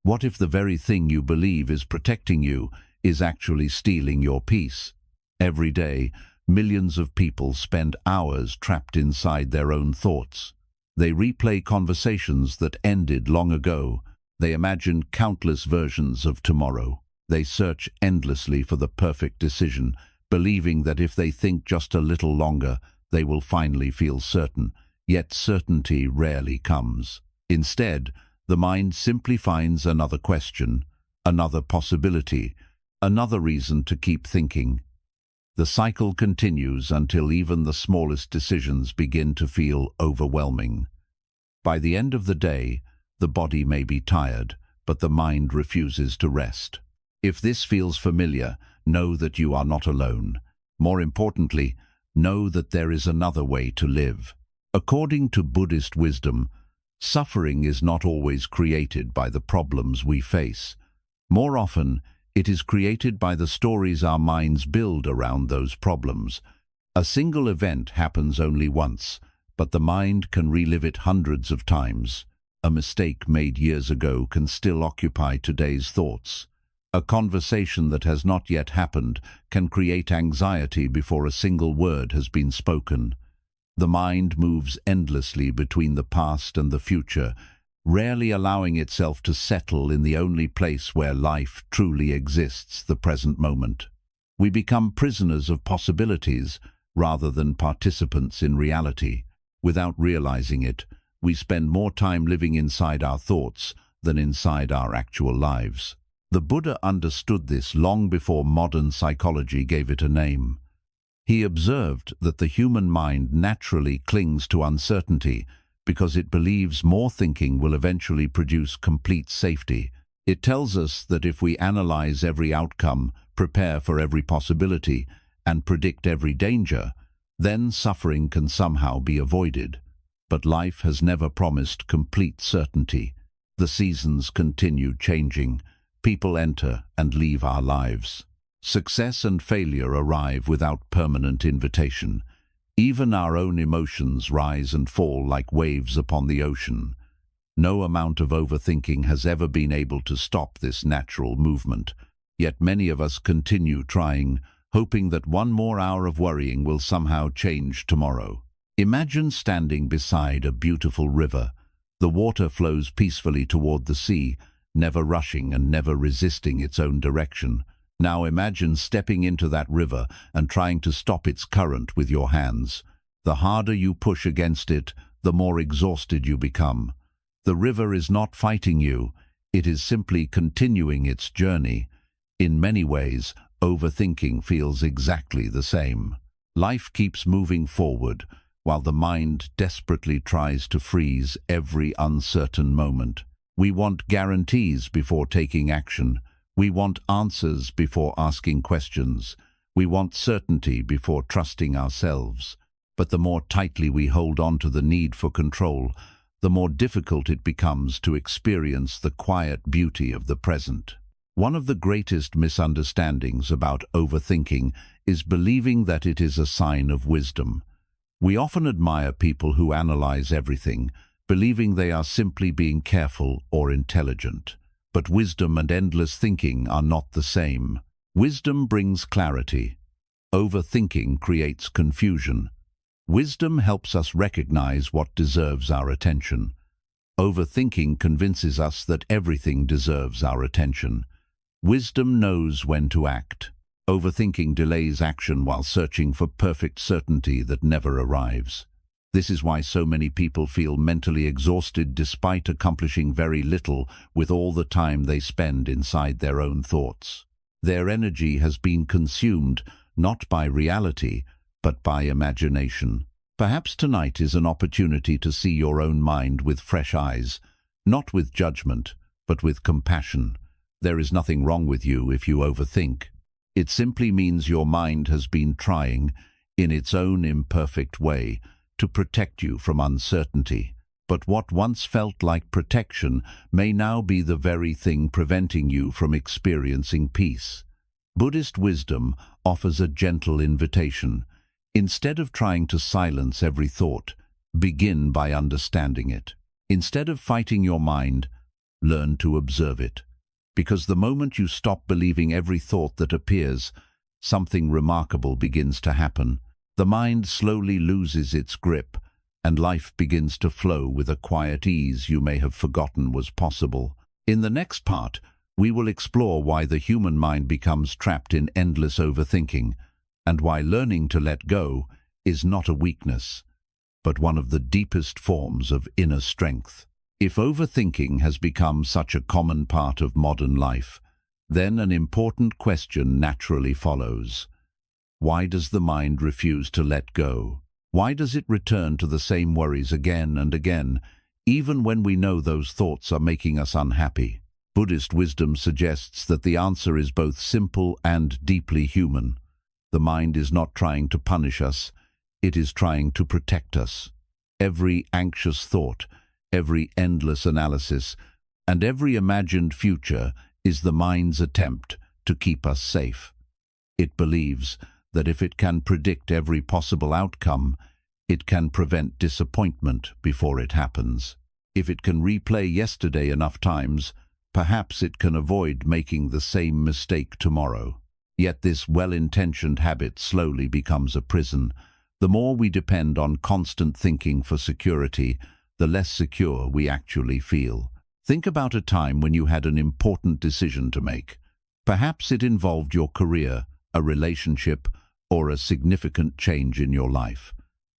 What if the very thing you believe is protecting you is actually stealing your peace? Every day, millions of people spend hours trapped inside their own thoughts. They replay conversations that ended long ago. They imagine countless versions of tomorrow. They search endlessly for the perfect decision, believing that if they think just a little longer, they will finally feel certain. Yet certainty rarely comes. Instead, the mind simply finds another question, another possibility, another reason to keep thinking. The cycle continues until even the smallest decisions begin to feel overwhelming. By the end of the day, the body may be tired, but the mind refuses to rest. If this feels familiar, know that you are not alone. More importantly, know that there is another way to live. According to Buddhist wisdom, suffering is not always created by the problems we face. More often, it is created by the stories our minds build around those problems. A single event happens only once, but the mind can relive it hundreds of times. A mistake made years ago can still occupy today's thoughts. A conversation that has not yet happened can create anxiety before a single word has been spoken. The mind moves endlessly between the past and the future, rarely allowing itself to settle in the only place where life truly exists, the present moment. We become prisoners of possibilities rather than participants in reality. Without realizing it, we spend more time living inside our thoughts than inside our actual lives. The Buddha understood this long before modern psychology gave it a name. He observed that the human mind naturally clings to uncertainty because it believes more thinking will eventually produce complete safety. It tells us that if we analyze every outcome, prepare for every possibility, and predict every danger, then suffering can somehow be avoided. But life has never promised complete certainty. The seasons continue changing. People enter and leave our lives. Success and failure arrive without permanent invitation. Even our own emotions rise and fall like waves upon the ocean. No amount of overthinking has ever been able to stop this natural movement. Yet many of us continue trying, hoping that one more hour of worrying will somehow change tomorrow. Imagine standing beside a beautiful river. The water flows peacefully toward the sea, never rushing and never resisting its own direction. Now imagine stepping into that river and trying to stop its current with your hands. The harder you push against it, the more exhausted you become. The river is not fighting you, it is simply continuing its journey. In many ways, overthinking feels exactly the same. Life keeps moving forward, while the mind desperately tries to freeze every uncertain moment. We want guarantees before taking action. We want answers before asking questions. We want certainty before trusting ourselves. But the more tightly we hold on to the need for control, the more difficult it becomes to experience the quiet beauty of the present. One of the greatest misunderstandings about overthinking is believing that it is a sign of wisdom. We often admire people who analyze everything, believing they are simply being careful or intelligent. But wisdom and endless thinking are not the same. Wisdom brings clarity. Overthinking creates confusion. Wisdom helps us recognize what deserves our attention. Overthinking convinces us that everything deserves our attention. Wisdom knows when to act. Overthinking delays action while searching for perfect certainty that never arrives. This is why so many people feel mentally exhausted despite accomplishing very little with all the time they spend inside their own thoughts. Their energy has been consumed not by reality, but by imagination. Perhaps tonight is an opportunity to see your own mind with fresh eyes, not with judgment, but with compassion. There is nothing wrong with you if you overthink. It simply means your mind has been trying, in its own imperfect way, to protect you from uncertainty. But what once felt like protection may now be the very thing preventing you from experiencing peace. Buddhist wisdom offers a gentle invitation. Instead of trying to silence every thought, begin by understanding it. Instead of fighting your mind, Learn to observe it. Because the moment you stop believing every thought that appears, something remarkable begins to happen. The mind slowly loses its grip, and life begins to flow with a quiet ease you may have forgotten was possible. In the next part, we will explore why the human mind becomes trapped in endless overthinking, and why learning to let go is not a weakness, but one of the deepest forms of inner strength. If overthinking has become such a common part of modern life, then an important question naturally follows. Why does the mind refuse to let go? Why does it return to the same worries again and again, even when we know those thoughts are making us unhappy? Buddhist wisdom suggests that the answer is both simple and deeply human. The mind is not trying to punish us, it is trying to protect us. Every anxious thought, every endless analysis, and every imagined future is the mind's attempt to keep us safe. It believes that if it can predict every possible outcome, it can prevent disappointment before it happens. If it can replay yesterday enough times, perhaps it can avoid making the same mistake tomorrow. Yet this well-intentioned habit slowly becomes a prison. The more we depend on constant thinking for security, the less secure we actually feel. Think about a time when you had an important decision to make. Perhaps it involved your career, a relationship, or a significant change in your life.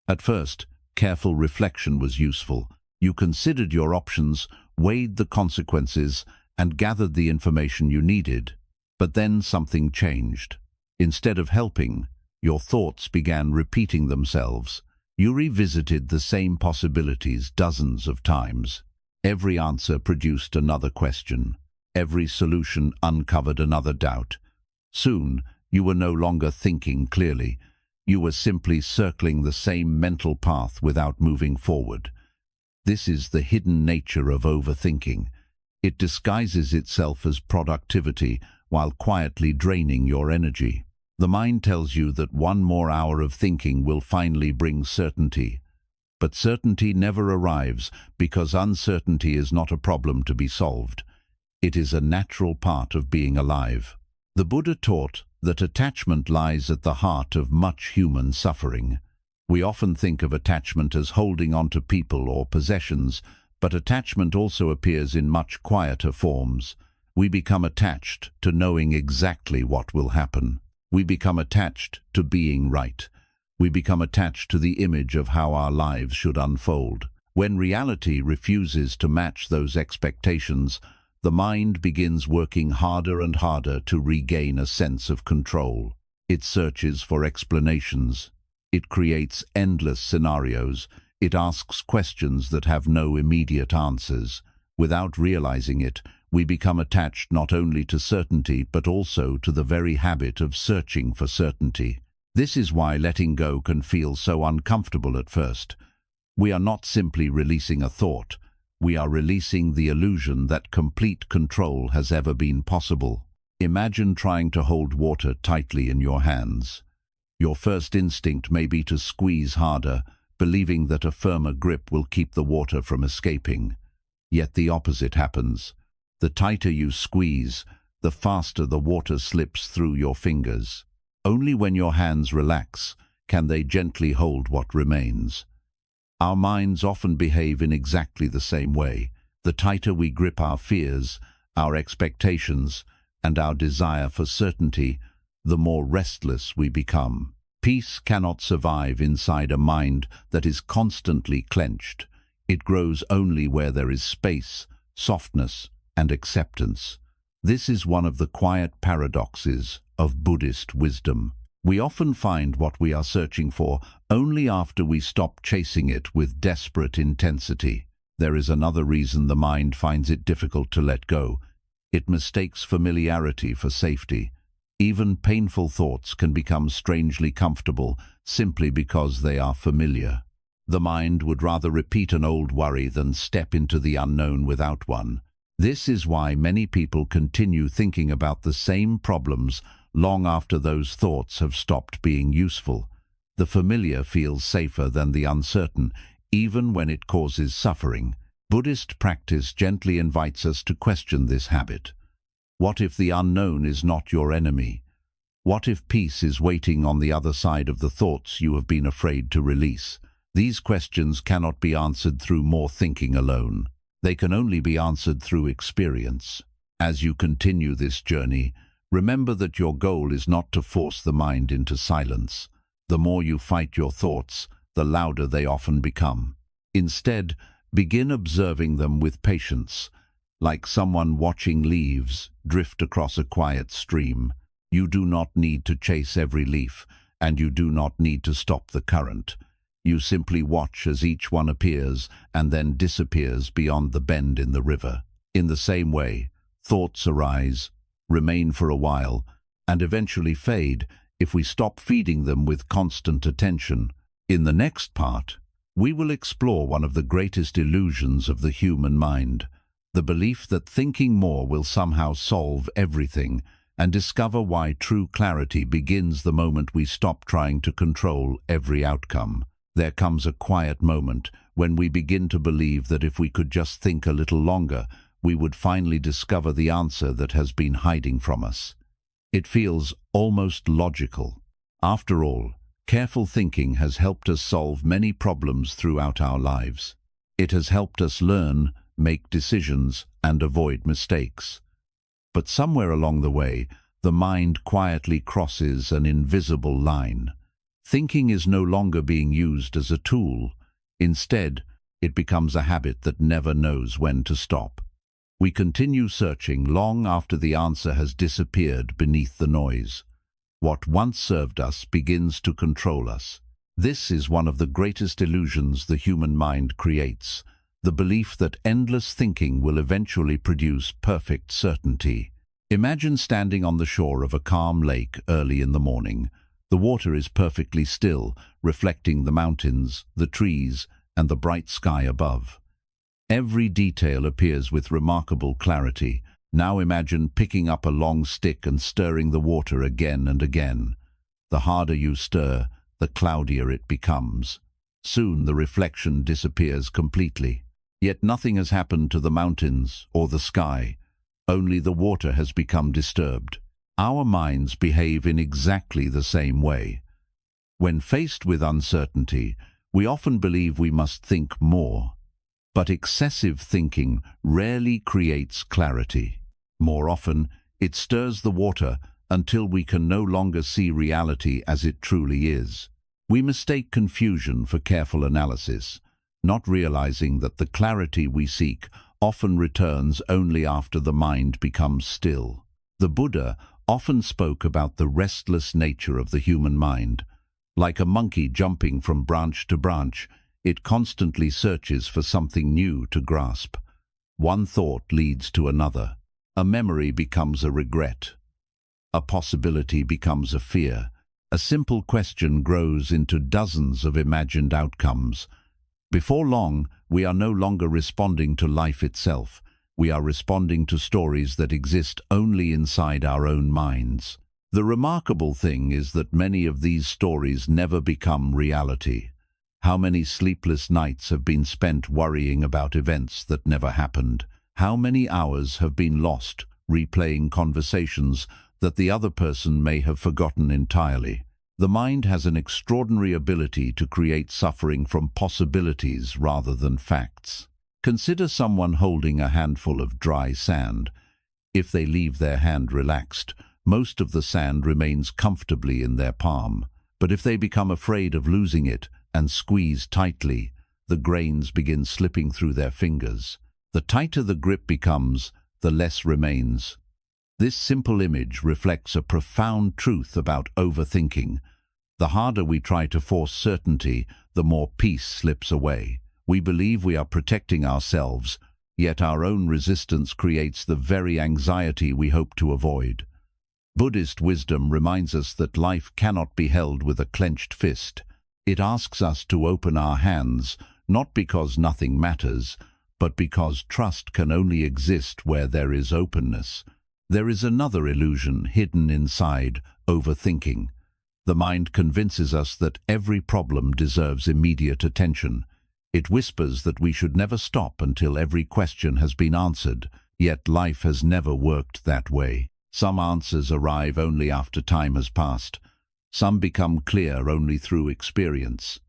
At first, careful reflection was useful. You considered your options, weighed the consequences, and gathered the information you needed. But then something changed. Instead of helping, your thoughts began repeating themselves. You revisited the same possibilities dozens of times. Every answer produced another question. Every solution uncovered another doubt. Soon, you were no longer thinking clearly. You were simply circling the same mental path without moving forward. This is the hidden nature of overthinking. It disguises itself as productivity while quietly draining your energy. The mind tells you that one more hour of thinking will finally bring certainty. But certainty never arrives because uncertainty is not a problem to be solved. It is a natural part of being alive. The Buddha taught that attachment lies at the heart of much human suffering. We often think of attachment as holding on to people or possessions, but attachment also appears in much quieter forms. We become attached to knowing exactly what will happen. We become attached to being right. We become attached to the image of how our lives should unfold. When reality refuses to match those expectations, the mind begins working harder and harder to regain a sense of control. It searches for explanations. It creates endless scenarios. It asks questions that have no immediate answers. Without realizing it, we become attached not only to certainty but also to the very habit of searching for certainty. This is why letting go can feel so uncomfortable at first. We are not simply releasing a thought. We are releasing the illusion that complete control has ever been possible. Imagine trying to hold water tightly in your hands. Your first instinct may be to squeeze harder, believing that a firmer grip will keep the water from escaping. Yet the opposite happens. The tighter you squeeze, the faster the water slips through your fingers. Only when your hands relax can they gently hold what remains. Our minds often behave in exactly the same way. The tighter we grip our fears, our expectations, and our desire for certainty, the more restless we become. Peace cannot survive inside a mind that is constantly clenched. It grows only where there is space, softness, and acceptance. This is one of the quiet paradoxes of Buddhist wisdom. We often find what we are searching for only after we stop chasing it with desperate intensity. There is another reason the mind finds it difficult to let go. It mistakes familiarity for safety. Even painful thoughts can become strangely comfortable simply because they are familiar. The mind would rather repeat an old worry than step into the unknown without one. This is why many people continue thinking about the same problems long after those thoughts have stopped being useful. The familiar feels safer than the uncertain, even when it causes suffering. Buddhist practice gently invites us to question this habit. What if the unknown is not your enemy? What if peace is waiting on the other side of the thoughts you have been afraid to release? These questions cannot be answered through more thinking alone. They can only be answered through experience. As you continue this journey, remember that your goal is not to force the mind into silence. The more you fight your thoughts, the louder they often become. Instead, begin observing them with patience, like someone watching leaves drift across a quiet stream. You do not need to chase every leaf, and you do not need to stop the current. You simply watch as each one appears and then disappears beyond the bend in the river. In the same way, thoughts arise, remain for a while, and eventually fade if we stop feeding them with constant attention. In the next part, we will explore one of the greatest illusions of the human mind, the belief that thinking more will somehow solve everything, and discover why true clarity begins the moment we stop trying to control every outcome. There comes a quiet moment when we begin to believe that if we could just think a little longer, we would finally discover the answer that has been hiding from us. It feels almost logical. After all, careful thinking has helped us solve many problems throughout our lives. It has helped us learn, make decisions, and avoid mistakes. But somewhere along the way, the mind quietly crosses an invisible line. Thinking is no longer being used as a tool. Instead, it becomes a habit that never knows when to stop. We continue searching long after the answer has disappeared beneath the noise. What once served us begins to control us. This is one of the greatest illusions the human mind creates, the belief that endless thinking will eventually produce perfect certainty. Imagine standing on the shore of a calm lake early in the morning. The water is perfectly still, reflecting the mountains, the trees, and the bright sky above. Every detail appears with remarkable clarity. Now imagine picking up a long stick and stirring the water again and again. The harder you stir, the cloudier it becomes. Soon the reflection disappears completely. Yet nothing has happened to the mountains or the sky. Only the water has become disturbed. Our minds behave in exactly the same way. When faced with uncertainty, we often believe we must think more. But excessive thinking rarely creates clarity. More often, it stirs the water until we can no longer see reality as it truly is. We mistake confusion for careful analysis, not realizing that the clarity we seek often returns only after the mind becomes still. The Buddha often spoke about the restless nature of the human mind. Like a monkey jumping from branch to branch, it constantly searches for something new to grasp. One thought leads to another. A memory becomes a regret. A possibility becomes a fear. A simple question grows into dozens of imagined outcomes. Before long, we are no longer responding to life itself. We are responding to stories that exist only inside our own minds. The remarkable thing is that many of these stories never become reality. How many sleepless nights have been spent worrying about events that never happened? How many hours have been lost replaying conversations that the other person may have forgotten entirely? The mind has an extraordinary ability to create suffering from possibilities rather than facts. Consider someone holding a handful of dry sand. If they leave their hand relaxed, most of the sand remains comfortably in their palm. But if they become afraid of losing it and squeeze tightly, the grains begin slipping through their fingers. The tighter the grip becomes, the less remains. This simple image reflects a profound truth about overthinking. The harder we try to force certainty, the more peace slips away. We believe we are protecting ourselves, yet our own resistance creates the very anxiety we hope to avoid. Buddhist wisdom reminds us that life cannot be held with a clenched fist. It asks us to open our hands, not because nothing matters, but because trust can only exist where there is openness. There is another illusion hidden inside overthinking. The mind convinces us that every problem deserves immediate attention. It whispers that we should never stop until every question has been answered, yet life has never worked that way. Some answers arrive only after time has passed. Some become clear only through experience.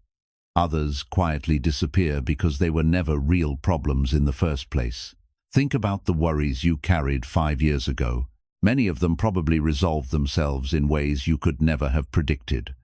Others quietly disappear because they were never real problems in the first place. Think about the worries you carried 5 years ago. Many of them probably resolved themselves in ways you could never have predicted.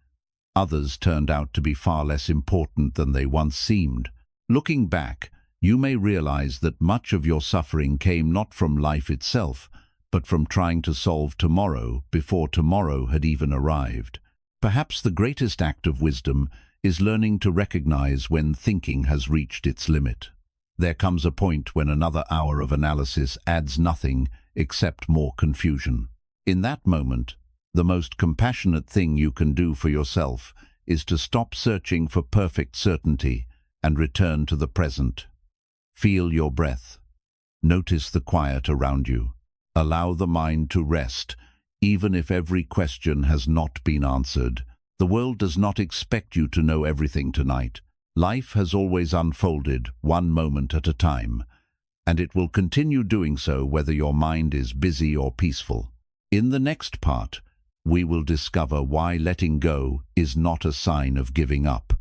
Others turned out to be far less important than they once seemed. Looking back, you may realize that much of your suffering came not from life itself, but from trying to solve tomorrow before tomorrow had even arrived. Perhaps the greatest act of wisdom is learning to recognize when thinking has reached its limit. There comes a point when another hour of analysis adds nothing except more confusion. In that moment, the most compassionate thing you can do for yourself is to stop searching for perfect certainty and return to the present. Feel your breath. Notice the quiet around you. Allow the mind to rest, even if every question has not been answered. The world does not expect you to know everything tonight. Life has always unfolded one moment at a time, and it will continue doing so whether your mind is busy or peaceful. In the next part, we will discover why letting go is not a sign of giving up,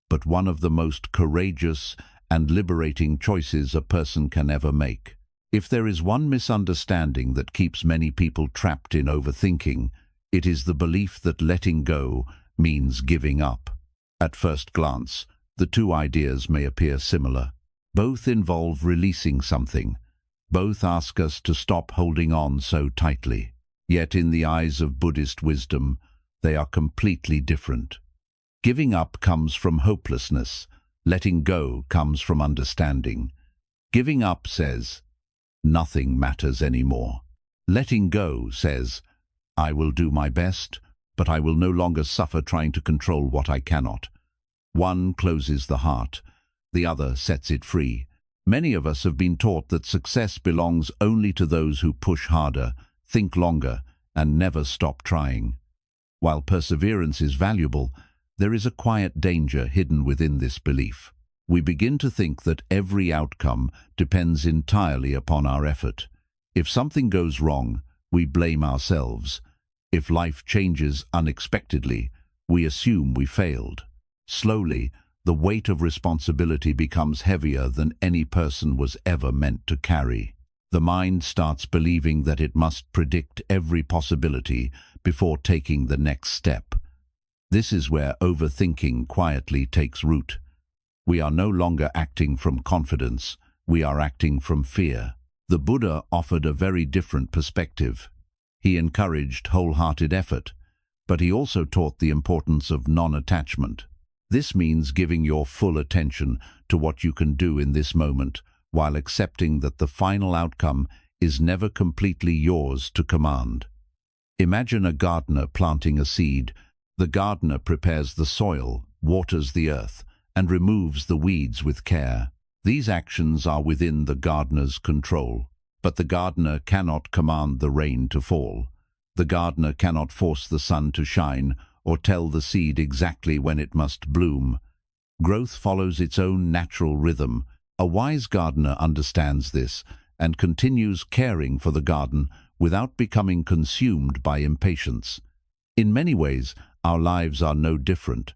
but one of the most courageous and liberating choices a person can ever make. If there is one misunderstanding that keeps many people trapped in overthinking, it is the belief that letting go means giving up. At first glance, the two ideas may appear similar. Both involve releasing something. Both ask us to stop holding on so tightly. Yet in the eyes of Buddhist wisdom, they are completely different. Giving up comes from hopelessness. Letting go comes from understanding. Giving up says, nothing matters anymore. Letting go says, I will do my best, but I will no longer suffer trying to control what I cannot. One closes the heart, the other sets it free. Many of us have been taught that success belongs only to those who push harder, think longer, and never stop trying. While perseverance is valuable, there is a quiet danger hidden within this belief. We begin to think that every outcome depends entirely upon our effort. If something goes wrong, we blame ourselves. If life changes unexpectedly, we assume we failed. Slowly, the weight of responsibility becomes heavier than any person was ever meant to carry. The mind starts believing that it must predict every possibility before taking the next step. This is where overthinking quietly takes root. We are no longer acting from confidence, we are acting from fear. The Buddha offered a very different perspective. He encouraged wholehearted effort, but he also taught the importance of non-attachment. This means giving your full attention to what you can do in this moment, while accepting that the final outcome is never completely yours to command. Imagine a gardener planting a seed. The gardener prepares the soil, waters the earth, and removes the weeds with care. These actions are within the gardener's control, but the gardener cannot command the rain to fall. The gardener cannot force the sun to shine or tell the seed exactly when it must bloom. Growth follows its own natural rhythm. A wise gardener understands this and continues caring for the garden without becoming consumed by impatience. In many ways, our lives are no different.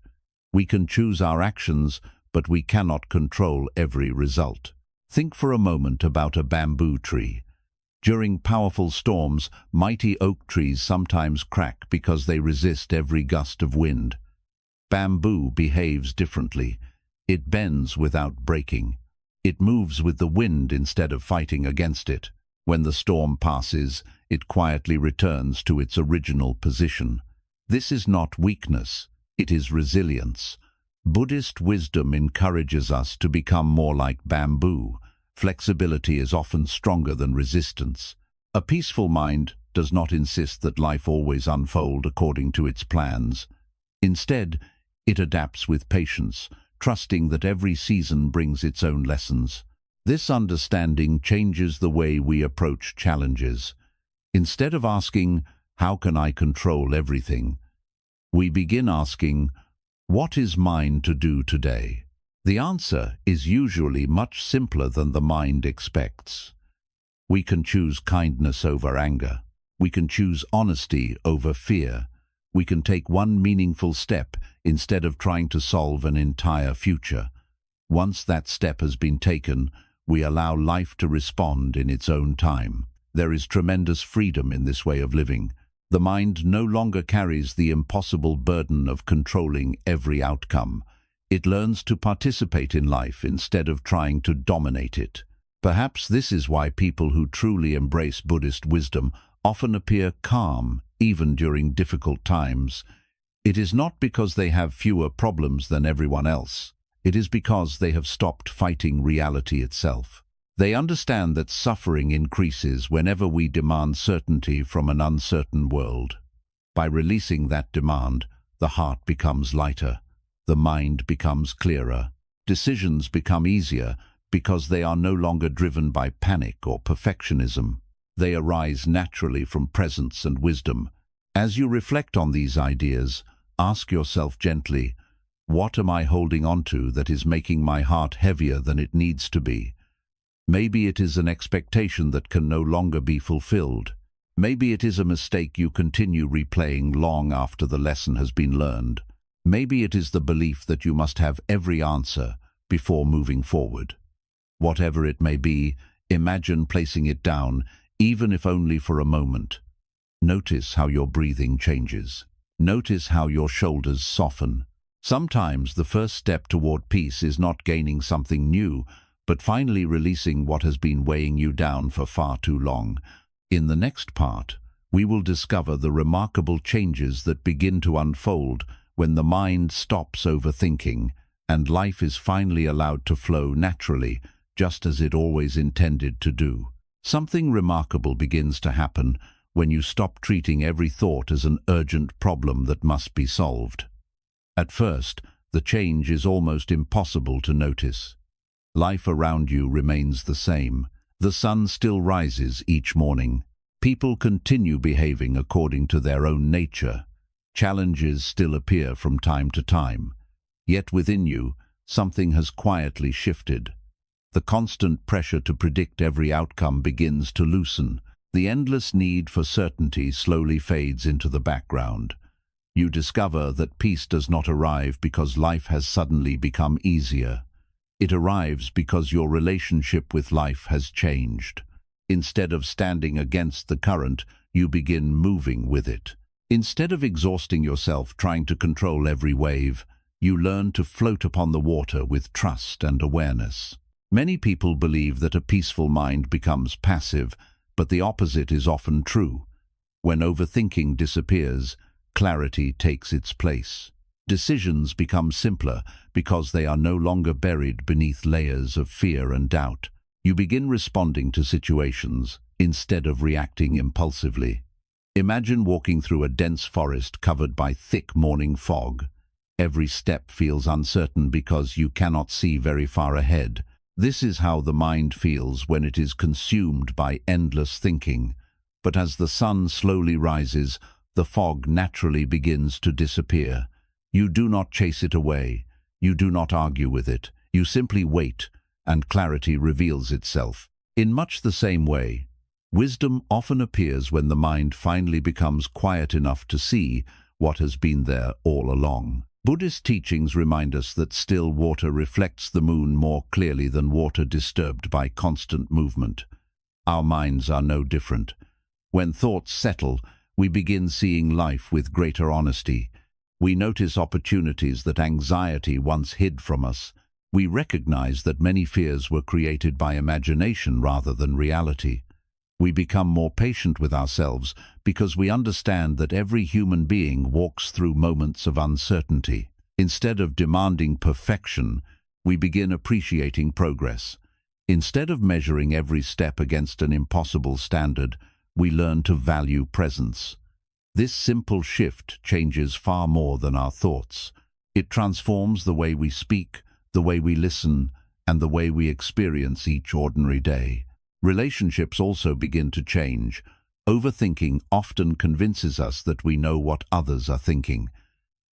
We can choose our actions, but we cannot control every result. Think for a moment about a bamboo tree. During powerful storms, mighty oak trees sometimes crack because they resist every gust of wind. Bamboo behaves differently. It bends without breaking. It moves with the wind instead of fighting against it. When the storm passes, it quietly returns to its original position. This is not weakness, it is resilience. Buddhist wisdom encourages us to become more like bamboo. Flexibility is often stronger than resistance. A peaceful mind does not insist that life always unfold according to its plans. Instead, it adapts with patience, trusting that every season brings its own lessons. This understanding changes the way we approach challenges. Instead of asking, "How can I control everything?" we begin asking, "What is mine to do today?" The answer is usually much simpler than the mind expects. We can choose kindness over anger. We can choose honesty over fear. We can take one meaningful step instead of trying to solve an entire future. Once that step has been taken, we allow life to respond in its own time. There is tremendous freedom in this way of living. The mind no longer carries the impossible burden of controlling every outcome. It learns to participate in life instead of trying to dominate it. Perhaps this is why people who truly embrace Buddhist wisdom often appear calm, even during difficult times. It is not because they have fewer problems than everyone else. It is because they have stopped fighting reality itself. They understand that suffering increases whenever we demand certainty from an uncertain world. By releasing that demand, the heart becomes lighter, the mind becomes clearer, decisions become easier because they are no longer driven by panic or perfectionism. They arise naturally from presence and wisdom. As you reflect on these ideas, ask yourself gently, what am I holding on to that is making my heart heavier than it needs to be? Maybe it is an expectation that can no longer be fulfilled. Maybe it is a mistake you continue replaying long after the lesson has been learned. Maybe it is the belief that you must have every answer before moving forward. Whatever it may be, imagine placing it down, even if only for a moment. Notice how your breathing changes. Notice how your shoulders soften. Sometimes the first step toward peace is not gaining something new, but finally releasing what has been weighing you down for far too long. In the next part, we will discover the remarkable changes that begin to unfold when the mind stops overthinking and life is finally allowed to flow naturally, just as it always intended to do. Something remarkable begins to happen when you stop treating every thought as an urgent problem that must be solved. At first, the change is almost impossible to notice. Life around you remains the same. The sun still rises each morning. People continue behaving according to their own nature. Challenges still appear from time to time. Yet within you, something has quietly shifted. The constant pressure to predict every outcome begins to loosen. The endless need for certainty slowly fades into the background. You discover that peace does not arrive because life has suddenly become easier. It arrives because your relationship with life has changed. Instead of standing against the current, you begin moving with it. Instead of exhausting yourself trying to control every wave, you learn to float upon the water with trust and awareness. Many people believe that a peaceful mind becomes passive, but the opposite is often true. When overthinking disappears, clarity takes its place. Decisions become simpler because they are no longer buried beneath layers of fear and doubt. You begin responding to situations instead of reacting impulsively. Imagine walking through a dense forest covered by thick morning fog. Every step feels uncertain because you cannot see very far ahead. This is how the mind feels when it is consumed by endless thinking. But as the sun slowly rises, the fog naturally begins to disappear. You do not chase it away. You do not argue with it. You simply wait, and clarity reveals itself. In much the same way, wisdom often appears when the mind finally becomes quiet enough to see what has been there all along. Buddhist teachings remind us that still water reflects the moon more clearly than water disturbed by constant movement. Our minds are no different. When thoughts settle, we begin seeing life with greater honesty. We notice opportunities that anxiety once hid from us. We recognize that many fears were created by imagination rather than reality. We become more patient with ourselves because we understand that every human being walks through moments of uncertainty. Instead of demanding perfection, we begin appreciating progress. Instead of measuring every step against an impossible standard, we learn to value presence. This simple shift changes far more than our thoughts. It transforms the way we speak, the way we listen, and the way we experience each ordinary day. Relationships also begin to change. Overthinking often convinces us that we know what others are thinking.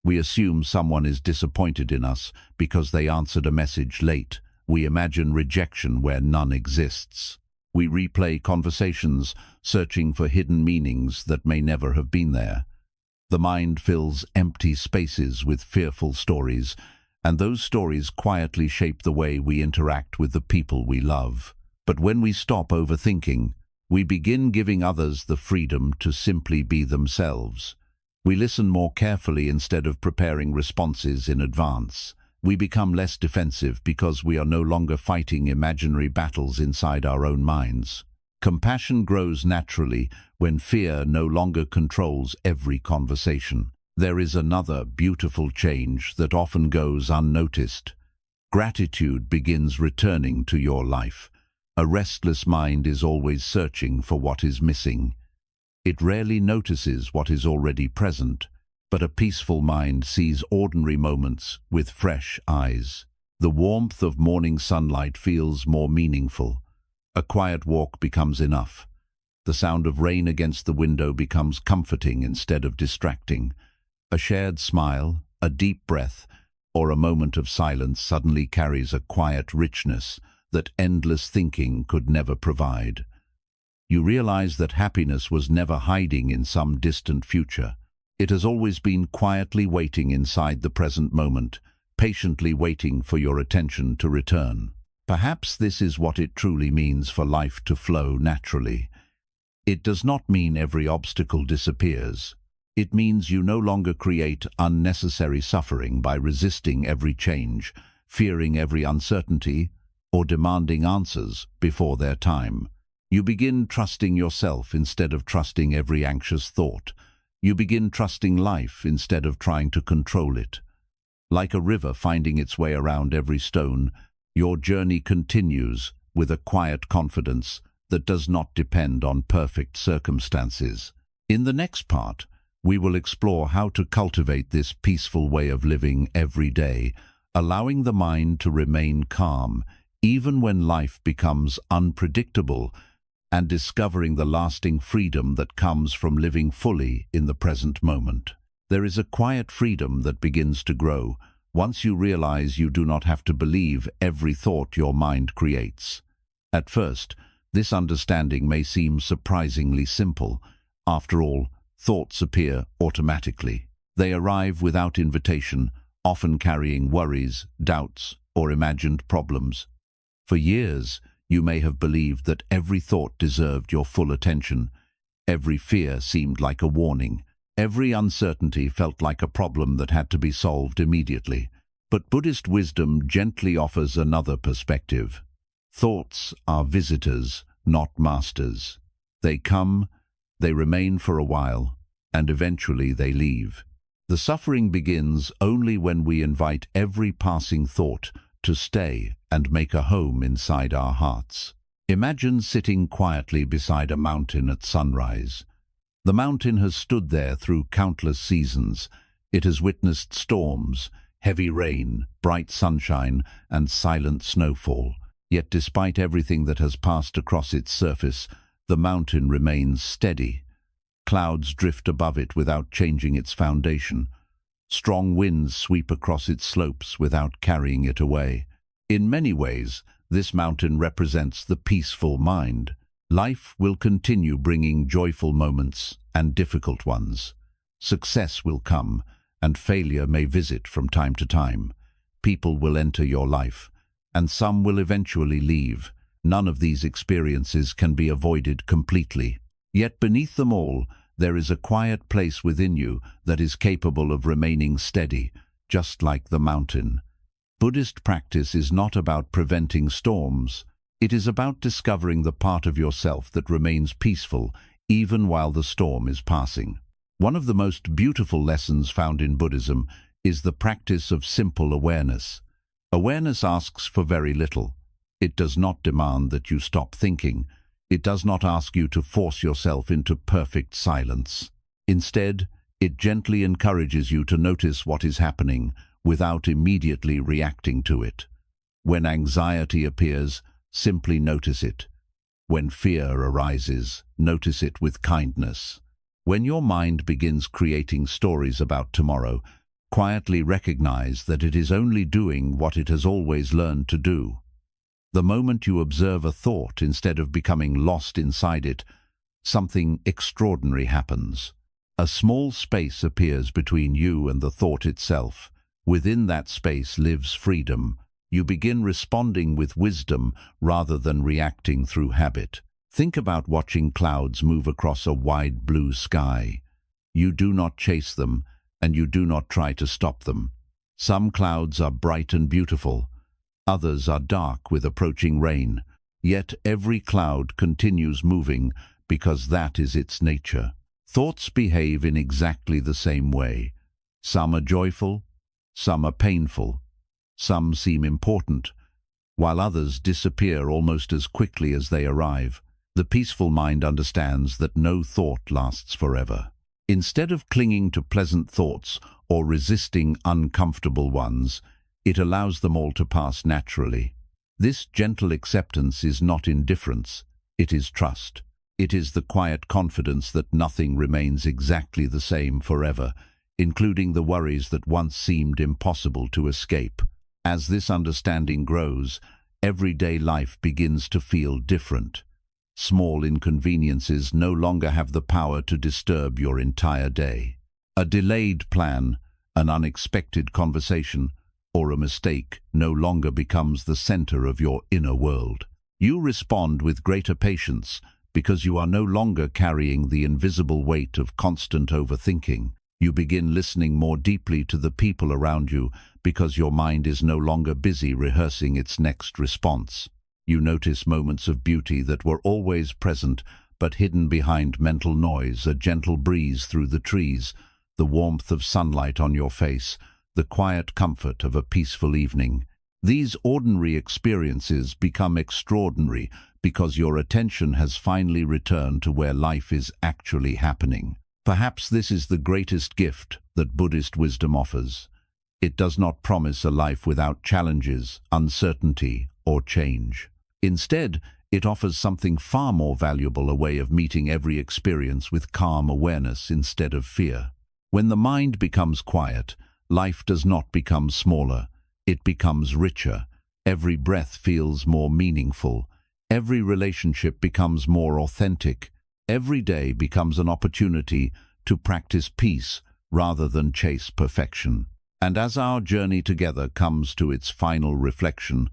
We assume someone is disappointed in us because they answered a message late. We imagine rejection where none exists. We replay conversations, searching for hidden meanings that may never have been there. The mind fills empty spaces with fearful stories, and those stories quietly shape the way we interact with the people we love. But when we stop overthinking, we begin giving others the freedom to simply be themselves. We listen more carefully instead of preparing responses in advance. We become less defensive because we are no longer fighting imaginary battles inside our own minds. Compassion grows naturally when fear no longer controls every conversation. There is another beautiful change that often goes unnoticed. Gratitude begins returning to your life. A restless mind is always searching for what is missing. It rarely notices what is already present, but a peaceful mind sees ordinary moments with fresh eyes. The warmth of morning sunlight feels more meaningful. A quiet walk becomes enough. The sound of rain against the window becomes comforting instead of distracting. A shared smile, a deep breath, or a moment of silence suddenly carries a quiet richness that endless thinking could never provide. You realize that happiness was never hiding in some distant future. It has always been quietly waiting inside the present moment, patiently waiting for your attention to return. Perhaps this is what it truly means for life to flow naturally. It does not mean every obstacle disappears. It means you no longer create unnecessary suffering by resisting every change, fearing every uncertainty, or demanding answers before their time. You begin trusting yourself instead of trusting every anxious thought. You begin trusting life instead of trying to control it. Like a river finding its way around every stone, your journey continues with a quiet confidence that does not depend on perfect circumstances. In the next part, we will explore how to cultivate this peaceful way of living every day, allowing the mind to remain calm even when life becomes unpredictable, and discovering the lasting freedom that comes from living fully in the present moment. There is a quiet freedom that begins to grow once you realize you do not have to believe every thought your mind creates. At first, this understanding may seem surprisingly simple. After all, thoughts appear automatically. They arrive without invitation, often carrying worries, doubts, or imagined problems. For years, you may have believed that every thought deserved your full attention. Every fear seemed like a warning. Every uncertainty felt like a problem that had to be solved immediately. But Buddhist wisdom gently offers another perspective. Thoughts are visitors, not masters. They come, they remain for a while, and eventually they leave. The suffering begins only when we invite every passing thought to stay and make a home inside our hearts. Imagine sitting quietly beside a mountain at sunrise. The mountain has stood there through countless seasons. It has witnessed storms, heavy rain, bright sunshine, and silent snowfall. Yet despite everything that has passed across its surface, the mountain remains steady. Clouds drift above it without changing its foundation. Strong winds sweep across its slopes without carrying it away. In many ways, this mountain represents the peaceful mind. Life will continue bringing joyful moments and difficult ones. Success will come, and failure may visit from time to time. People will enter your life, and some will eventually leave. None of these experiences can be avoided completely. Yet beneath them all, there is a quiet place within you that is capable of remaining steady, just like the mountain. Buddhist practice is not about preventing storms. It is about discovering the part of yourself that remains peaceful even while the storm is passing. One of the most beautiful lessons found in Buddhism is the practice of simple awareness. Awareness asks for very little. It does not demand that you stop thinking. It does not ask you to force yourself into perfect silence. Instead, it gently encourages you to notice what is happening without immediately reacting to it. When anxiety appears, simply notice it. When fear arises, notice it with kindness. When your mind begins creating stories about tomorrow, quietly recognize that it is only doing what it has always learned to do. The moment you observe a thought instead of becoming lost inside it, something extraordinary happens. A small space appears between you and the thought itself. Within that space lives freedom. You begin responding with wisdom rather than reacting through habit. Think about watching clouds move across a wide blue sky. You do not chase them, and you do not try to stop them. Some clouds are bright and beautiful. Others are dark with approaching rain. Yet every cloud continues moving because that is its nature. Thoughts behave in exactly the same way. Some are joyful, some are painful, some seem important, while others disappear almost as quickly as they arrive. The peaceful mind understands that no thought lasts forever. Instead of clinging to pleasant thoughts or resisting uncomfortable ones, it allows them all to pass naturally. This gentle acceptance is not indifference, it is trust. It is the quiet confidence that nothing remains exactly the same forever, including the worries that once seemed impossible to escape. As this understanding grows, everyday life begins to feel different. Small inconveniences no longer have the power to disturb your entire day. A delayed plan, an unexpected conversation, or a mistake no longer becomes the center of your inner world. You respond with greater patience because you are no longer carrying the invisible weight of constant overthinking. You begin listening more deeply to the people around you because your mind is no longer busy rehearsing its next response. You notice moments of beauty that were always present but hidden behind mental noise, a gentle breeze through the trees, the warmth of sunlight on your face, the quiet comfort of a peaceful evening. These ordinary experiences become extraordinary because your attention has finally returned to where life is actually happening. Perhaps this is the greatest gift that Buddhist wisdom offers. It does not promise a life without challenges, uncertainty, or change. Instead, it offers something far more valuable, a way of meeting every experience with calm awareness instead of fear. When the mind becomes quiet, life does not become smaller, it becomes richer. Every breath feels more meaningful. Every relationship becomes more authentic. Every day becomes an opportunity to practice peace rather than chase perfection. And as our journey together comes to its final reflection,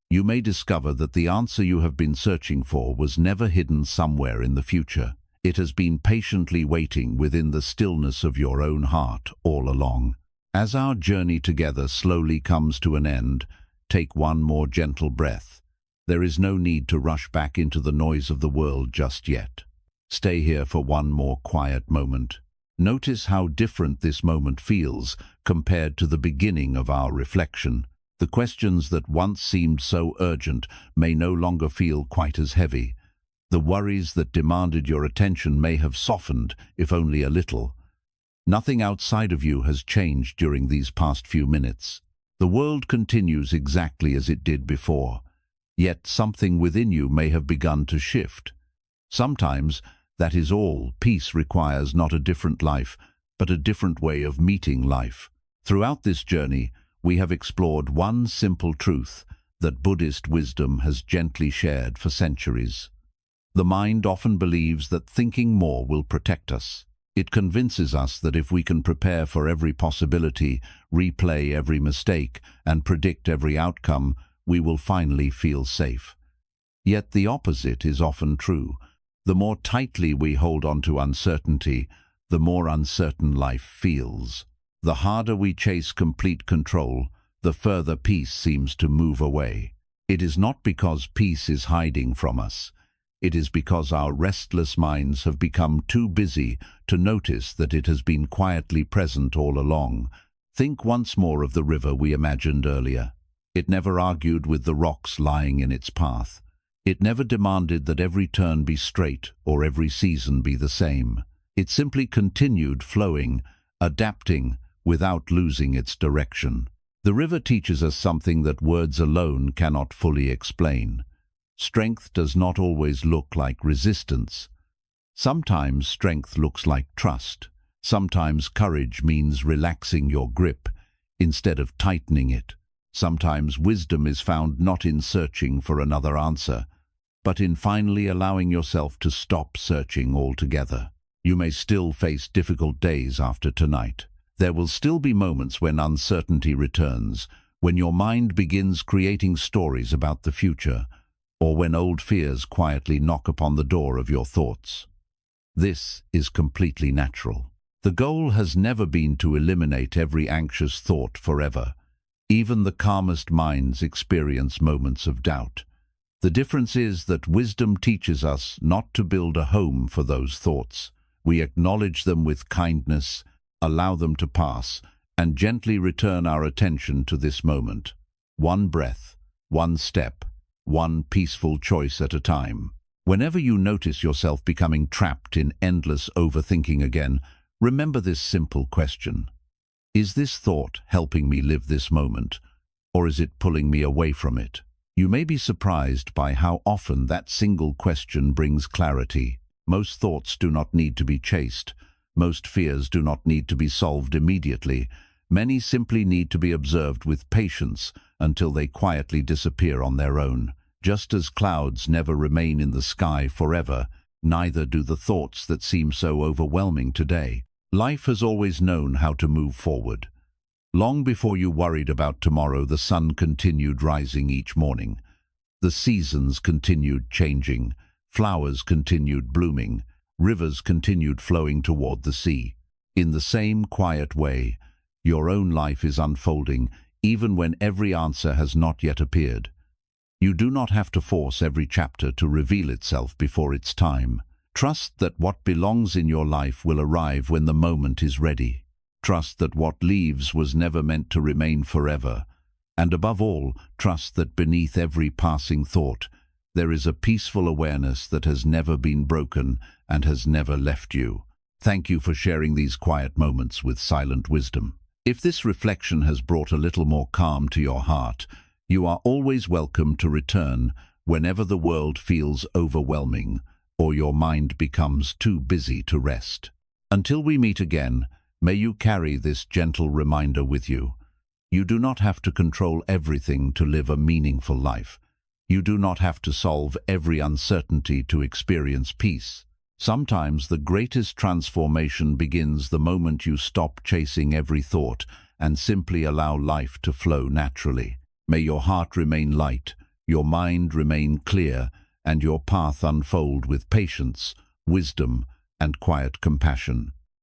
you may discover that the answer you have been searching for was never hidden somewhere in the future. It has been patiently waiting within the stillness of your own heart all along. As our journey together slowly comes to an end, take one more gentle breath. There is no need to rush back into the noise of the world just yet. Stay here for one more quiet moment. Notice how different this moment feels compared to the beginning of our reflection. The questions that once seemed so urgent may no longer feel quite as heavy. The worries that demanded your attention may have softened, if only a little. Nothing outside of you has changed during these past few minutes. The world continues exactly as it did before. Yet something within you may have begun to shift. Sometimes, that is all. Peace requires not a different life, but a different way of meeting life. Throughout this journey, we have explored one simple truth that Buddhist wisdom has gently shared for centuries. The mind often believes that thinking more will protect us. It convinces us that if we can prepare for every possibility, replay every mistake, and predict every outcome, we will finally feel safe. Yet the opposite is often true. The more tightly we hold on to uncertainty, the more uncertain life feels. The harder we chase complete control, the further peace seems to move away. It is not because peace is hiding from us. It is because our restless minds have become too busy to notice that it has been quietly present all along. Think once more of the river we imagined earlier. It never argued with the rocks lying in its path. It never demanded that every turn be straight or every season be the same. It simply continued flowing, adapting, without losing its direction. The river teaches us something that words alone cannot fully explain. Strength does not always look like resistance. Sometimes strength looks like trust. Sometimes courage means relaxing your grip instead of tightening it. Sometimes wisdom is found not in searching for another answer, but in finally allowing yourself to stop searching altogether. You may still face difficult days after tonight. There will still be moments when uncertainty returns, when your mind begins creating stories about the future, or when old fears quietly knock upon the door of your thoughts. This is completely natural. The goal has never been to eliminate every anxious thought forever. Even the calmest minds experience moments of doubt. The difference is that wisdom teaches us not to build a home for those thoughts. We acknowledge them with kindness, allow them to pass, and gently return our attention to this moment. One breath, one step, one peaceful choice at a time. Whenever you notice yourself becoming trapped in endless overthinking again, remember this simple question. Is this thought helping me live this moment, or is it pulling me away from it? You may be surprised by how often that single question brings clarity. Most thoughts do not need to be chased. Most fears do not need to be solved immediately. Many simply need to be observed with patience until they quietly disappear on their own. Just as clouds never remain in the sky forever, neither do the thoughts that seem so overwhelming today. Life has always known how to move forward. Long before you worried about tomorrow, the sun continued rising each morning. The seasons continued changing. Flowers continued blooming. Rivers continued flowing toward the sea. In the same quiet way, your own life is unfolding, even when every answer has not yet appeared. You do not have to force every chapter to reveal itself before its time. Trust that what belongs in your life will arrive when the moment is ready. Trust that what leaves was never meant to remain forever. And above all, trust that beneath every passing thought, there is a peaceful awareness that has never been broken and has never left you. Thank you for sharing these quiet moments with Silent Wisdom. If this reflection has brought a little more calm to your heart, you are always welcome to return whenever the world feels overwhelming or your mind becomes too busy to rest. Until we meet again, may you carry this gentle reminder with you. You do not have to control everything to live a meaningful life. You do not have to solve every uncertainty to experience peace. Sometimes the greatest transformation begins the moment you stop chasing every thought and simply allow life to flow naturally. May your heart remain light, your mind remain clear, and your path unfold with patience, wisdom, and quiet compassion.